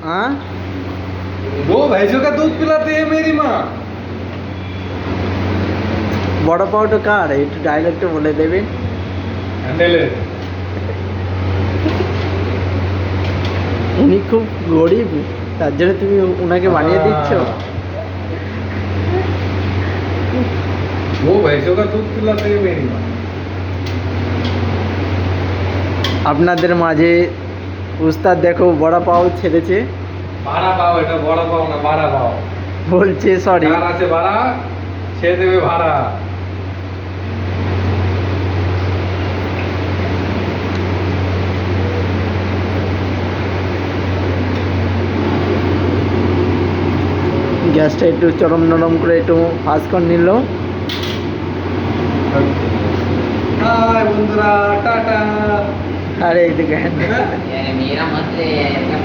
हाँ वो भैंसों का दूध पिलाती है मेरी माँ। বড় পাউটা কার একটু ডাইরেক্টে বলে দেবেন। হ্যান্ডেলে উনি খুব গরিব, তার জন্য তুমি ওনাকে বানিয়ে দিচ্ছ। वो भैंसों का दूध पिलाती है मेरी माँ। আপনাদের মাঝে উস্তাদ দেখো বড়া পাও ছেড়েছে, बाड़ा पाव এটা বড় পাও না, বাড়া পাও। বলছে সরি। কার আছে বাড়া, সে দেবে ভাড়া। গ্যাসটা একটু চরম নরম করে একটু ফাঁস করে নিল। হাই বন্ধুরা, টাটা। আর একদিকে यार मेरा मत ले यार, क्या